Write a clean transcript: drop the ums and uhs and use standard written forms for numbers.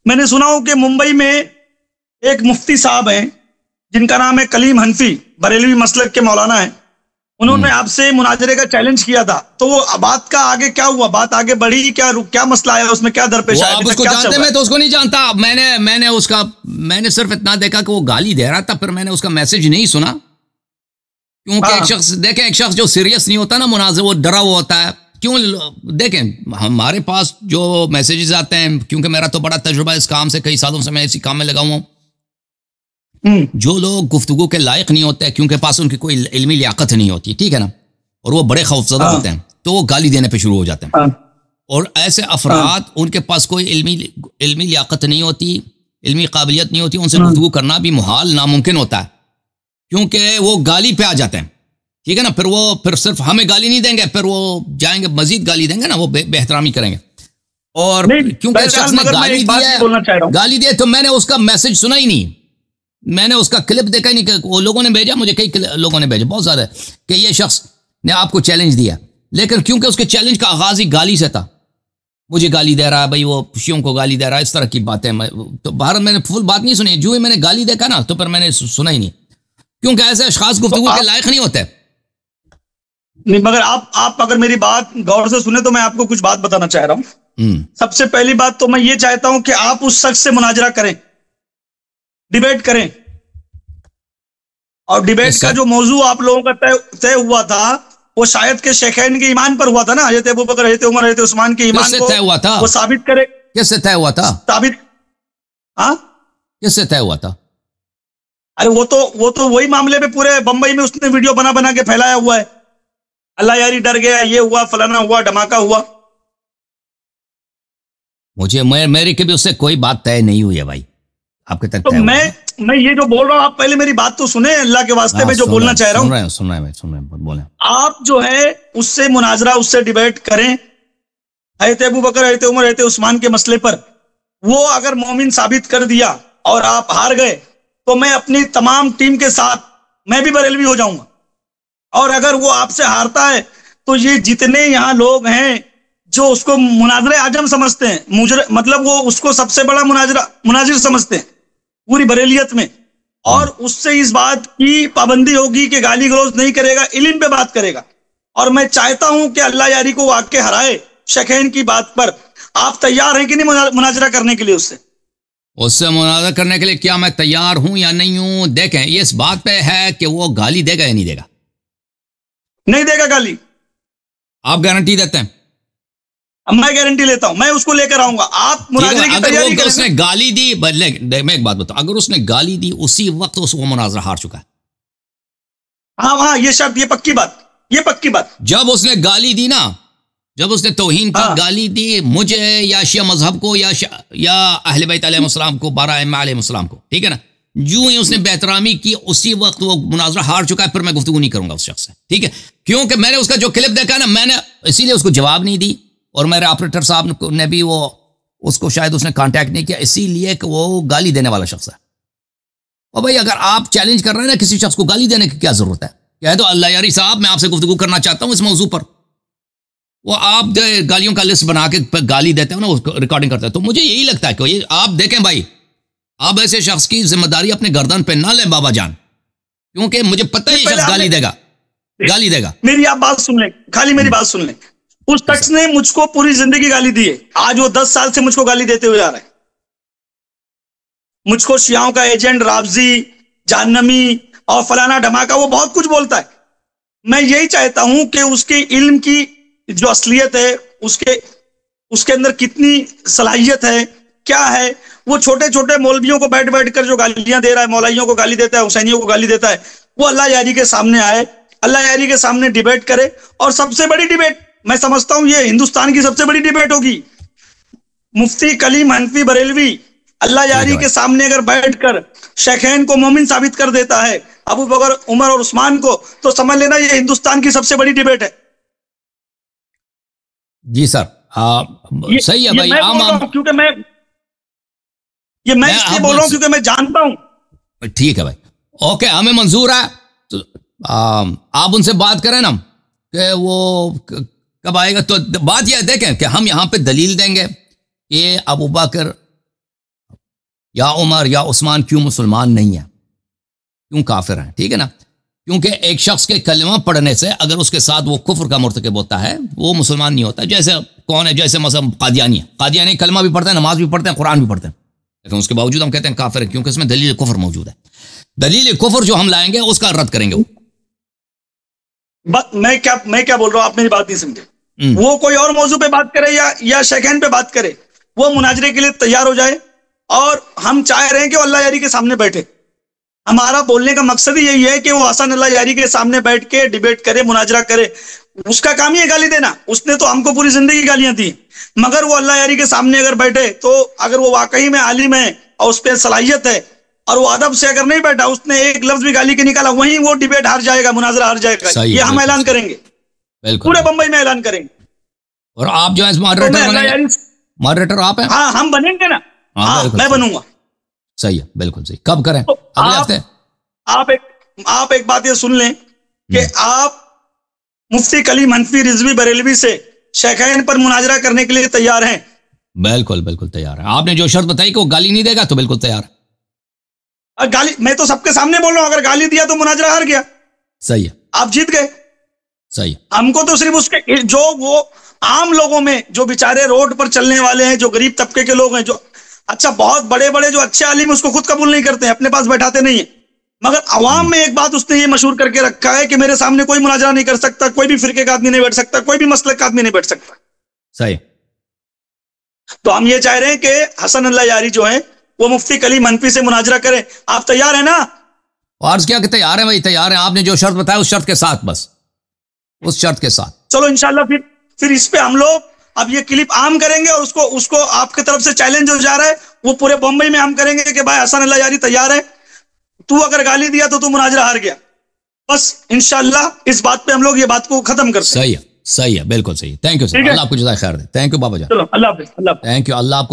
मैंने सुना हूं कि मुंबई में एक मुफ्ती साहब हैं जिनका नाम है कलीम हनफी, बरेलवी मसलक के मौलाना है। उन्होंने आपसे मुनाजरे का चैलेंज किया था, तो वो बात का आगे क्या हुआ? बात आगे बढ़ी क्या? क्या मसला आया उसमें? क्या दरपेश आया? आप उसको जानते? मैं तो उसको नहीं जानता। मैंने सिर्फ इतना देखा कि वो गाली दे रहा था, फिर मैंने उसका मैसेज नहीं सुना, क्योंकि एक शख्स जो सीरियस नहीं होता ना मुनाज़रे, वो डरा हुआ होता है। क्यों? देखें, हमारे पास जो मैसेजेस आते हैं, क्योंकि मेरा तो बड़ा तजुर्बा इस काम से, कई सालों से मैं इसी काम में लगा हुआ हूं। जो लोग गुफ्तगू के लायक नहीं होते, क्योंकि पास उनकी कोई इल्मी लियाकत नहीं होती, ठीक है ना, और वो बड़े खौफजदा होते हैं, तो वो गाली देने पे शुरू हो जाते हैं। और ऐसे अफराद, उनके पास कोई इल्मी लियाकत नहीं होती, इल्मी काबिलियत नहीं होती, उनसे गुफ्तगू करना भी मुहाल, नामुमकिन होता है, क्योंकि वो गाली पे आ जाते हैं, ठीक है ना। फिर सिर्फ हमें गाली नहीं देंगे, फिर वो जाएंगे मजीद गाली देंगे ना, वो बेहतरामी करेंगे। और क्योंकि शख्स ने गाली दिया, तो मैंने उसका मैसेज सुना ही नहीं, मैंने उसका क्लिप देखा ही नहीं। वो लोगों ने भेजा मुझे, कई लोगों ने भेजा, बहुत ज्यादा, कि ये शख्स ने आपको चैलेंज दिया, लेकिन क्योंकि उसके चैलेंज का आगाज ही गाली से था, मुझे गाली दे रहा है भाई, वो शियों को गाली दे रहा है, इस तरह की बातें। तो भारत मैंने फुल बात नहीं सुनी, जो ही मैंने गाली देखा ना, तो फिर मैंने सुना ही नहीं, क्योंकि ऐसे अशखास गुफ्तगू के लायक नहीं होते। नहीं, मगर आप अगर मेरी बात गौर से सुने तो मैं आपको कुछ बात बताना चाह रहा हूं। सबसे पहली बात तो मैं ये चाहता हूं कि आप उस शख्स से मुनाजरा करें, डिबेट करें, और डिबेट का जो मौजू आप लोगों का तय हुआ था, वो शायद के शेखैन के ईमान पर हुआ था ना, हज़रत अबू बकर, हज़रत उमर, हज़रत उस्मान के ईमान को तय हुआ था। वो साबित करे। किससे तय हुआ था? साबित, हाँ, किससे तय हुआ था? अरे वो तो वही मामले में पूरे बंबई में उसने वीडियो बना बना के फैलाया हुआ है, अल्लाह यारी डर गया, ये हुआ, फलाना हुआ, धमाका हुआ। मुझे मेरी कभी उससे कोई बात तय नहीं हुई है भाई, आपके तक तो मैं ये जो बोल रहा हूं, आप पहले मेरी बात तो सुने, अल्लाह के वास्ते में जो बोलना चाह रहा हूं। सुन रहे हैं, बोले। आप जो है उससे मुनाजरा, उससे डिबेट करें, हज़रत अबू बकर, हज़रत उमर, हज़रत उस्मान के मसले पर। वो अगर मोमिन साबित कर दिया और आप हार गए, तो मैं अपनी तमाम टीम के साथ मैं भी बरेलवी हो जाऊंगा। और अगर वो आपसे हारता है, तो ये जितने यहां लोग हैं जो उसको मुनाजरे आजम समझते हैं, मतलब वो उसको सबसे बड़ा मुनाजिर समझते हैं पूरी बरेलियत में, और उससे इस बात की पाबंदी होगी कि गाली गलौज नहीं करेगा, इल्म पे बात करेगा। और मैं चाहता हूं कि अल्लाह यारी को आके हराए शेखैन की बात पर। आप तैयार हैं कि नहीं मुनाजरा करने के लिए उससे मुनाजरा करने के लिए? क्या मैं तैयार हूं या नहीं हूं? देखें, ये इस बात पे है कि वो गाली देगा या नहीं देगा। नहीं देगा गाली। आप गारंटी देते हैं? मैं गारंटी लेता हूं, मैं उसको लेकर आऊंगा। आप मुनाजरे की तैयारी करें। उसने गाली दी, मैं एक बात बताऊं, अगर उसने गाली दी उसी वक्त उसको मुनाजरा हार चुका है। हाँ, ये शर्त, ये पक्की बात। जब उसने गाली दी ना, जब उसने तौहीन की गाली दी मुझे, या शिया मजहब को, या अहले बैत अलैहिस्सलाम को, 12 इमाम अलैहिस्सलाम को, ठीक है ना, जो ही उसने बेहतरामी की उसी वक्त वो मुनाजरा हार चुका है। फिर मैं गुफ्तगू नहीं करूंगा उस शख्स से, ठीक है, क्योंकि मैंने उसका जो क्लिप देखा ना, मैंने इसीलिए उसको जवाब नहीं दी, और मेरे ऑपरेटर साहब ने भी उसको शायद उसने कांटेक्ट नहीं किया, इसीलिए कि वो गाली देने वाला शख्स है। और भाई, अगर आप चैलेंज कर रहे हैं ना किसी शख्स को, गाली देने की क्या जरूरत है? कह दो अल्लाह यारी साहब, मैं आपसे गुफ्तगू करना चाहता हूं इस मौजू पर। वो आप गालियों का लिस्ट बना के गाली देते हो ना, उसको रिकॉर्डिंग करते हैं। तो मुझे यही लगता है कि आप देखें भाई, आप ऐसे शख्स की जिम्मेदारी अपने गर्दन पे ना लें बाबा जान, क्योंकि मुझे पता है ये शख्स गाली देगा। मेरी आप बात सुन लें, खाली मेरी बात सुन लें। उस शख्स ने मुझको पूरी जिंदगी गाली दी है, आज वो 10 साल से मुझको गाली देते हुए आ रहा है। मुझको शियाओं का एजेंट, रावजी, जहन्नमी और फलाना धमाका, वो बहुत कुछ बोलता है। मैं यही चाहता हूं कि उसके इल्म की जो असलियत है, उसके अंदर कितनी सलाहियत है, क्या है। वो छोटे छोटे मौलवियों को बैठ बैठ कर जो गालियां दे रहा है, मौलवियों को गाली देता है, हुसैनियों को गाली देता है, वो अल्लाह यारी के सामने आए, अल्लाह यारी के सामने डिबेट करे। और सबसे बड़ी डिबेट, मैं समझता हूं ये हिंदुस्तान की सबसे बड़ी डिबेट होगी। मुफ्ती कलीम हनफी बरेलवी अल्लाह यारी के सामने अगर बैठकर शेखैन को मोमिन साबित कर देता है, अबू बकर, उमर और उस्मान को, तो समझ लेना ये हिंदुस्तान की सबसे बड़ी डिबेट है। जी सर, सही है भाई। क्योंकि मैं इसलिए बोल रहा हूं क्योंकि मैं जानता हूं। ठीक है भाई, ओके, हमें मंजूर है। तो आप उनसे बात करें ना कि वो कब आएगा। तो बात यह देखें कि हम यहां पे दलील देंगे कि अबू बकर या उमर या उस्मान क्यों मुसलमान नहीं है, क्यों काफिर हैं? ठीक है ना, क्योंकि एक शख्स के कलमा पढ़ने से अगर उसके साथ वो कुफ्र का मुर्तकिब होता है वो मुसलमान नहीं होता। जैसे कौन है, जैसे मसलन कादियानी है, कादियानी कलमा भी पढ़ते हैं, नमाज भी पढ़ते हैं, कुरान भी पढ़ते हैं, लेकिन उसके बावजूद हम कहते हैं काफिर है, क्योंकि इसमें दलील कुफ्र मौजूद है। दलील कुफ्र जो हम लाएंगे उसका रद्द करेंगे। मैं क्या बोल रहा हूं, आप मेरी बात नहीं समझे। वो कोई और मौजू पे बात करे या शेखैन पे बात करे, वो मुनाजरे के लिए तैयार हो जाए, और हम चाह रहे हैं कि वो अल्लाह यारी के सामने बैठे। हमारा बोलने का मकसद ही यही है कि वो हसन अल्लाह यारी के सामने बैठ के डिबेट करे, मुनाजरा करे। उसका काम ही है गाली देना, उसने तो हमको पूरी जिंदगी गालियां दी, मगर वो अल्लाह यारी के सामने अगर बैठे तो अगर वो वाकई में आलिम है और उस पर सलाहियत है और वो अदब से अगर नहीं बैठा, उसने एक लफ्ज भी गाली के निकाला, वहीं वो डिबेट हार जाएगा, मुनाजरा हार जाएगा। ये हम ऐलान करेंगे, पूरे बंबई में ऐलान करेंगे। और आप जो है मॉडरेटर आप हैं? हाँ, हम बनेंगे ना। हाँ, मैं बनूंगा। सही है, बिल्कुल सही। कब करें? तो अगले हफ्ते? आप एक बात ये सुन लें कि आप मुफ्ती कलीम हनफी रिजवी बरेलवी से शेखैन पर मुनाजरा करने के लिए तैयार हैं? बिल्कुल बिल्कुल तैयार है। आपने जो शर्त बताई कि वो गाली नहीं देगा, तो बिल्कुल तैयार है। गाली मैं तो सबके सामने बोल रहा हूं, अगर गाली दिया तो मुनाजरा हार गया। सही है, आप जीत गए। सही है। हमको तो सिर्फ उसके जो वो आम लोगों में जो बेचारे रोड पर चलने वाले हैं, जो गरीब तबके के लोग हैं, जो अच्छा बहुत बड़े बड़े जो अच्छे आलिम उसको खुद कबूल नहीं करते हैं, अपने पास बैठाते नहीं है, मगर अवाम में एक बात उसने ये मशहूर करके रखा है कि मेरे सामने कोई मुनाजरा नहीं कर सकता, कोई भी फिरके का आदमी नहीं बैठ सकता, कोई भी मसलक का आदमी नहीं बैठ सकता। सही। तो हम ये चाह रहे हैं कि हसन अल्लाह यारी जो है वो मुफ्ती कलीम हनफी से मुनाजरा करें। आप तैयार है ना? अर्ज क्या कि तैयार है भाई, तैयार है। आपने जो शर्त बताया उस शर्त के साथ, बस उस शर्त के साथ। चलो इंशाल्लाह फिर इस पे हम लोग अब ये क्लिप आम करेंगे और उसको आपकी तरफ से चैलेंज हो जा रहा है, वो पूरे बम्बई में हम करेंगे कि भाई हसन अल्लाह यारी तैयार है, तू अगर गाली दिया तो तू मुनाजरा हार गया। बस इंशाल्लाह इस बात पे हम लोग ये बात को खत्म करते हैं। सही है, सही है, बिल्कुल सही है। थैंक यू सर, अल्लाह आपको जज़ाए खैर दे। थैंक यू बाबा जान। चलो, अल्लाह हाफिज़। थैंक यू, अल्लाह आपको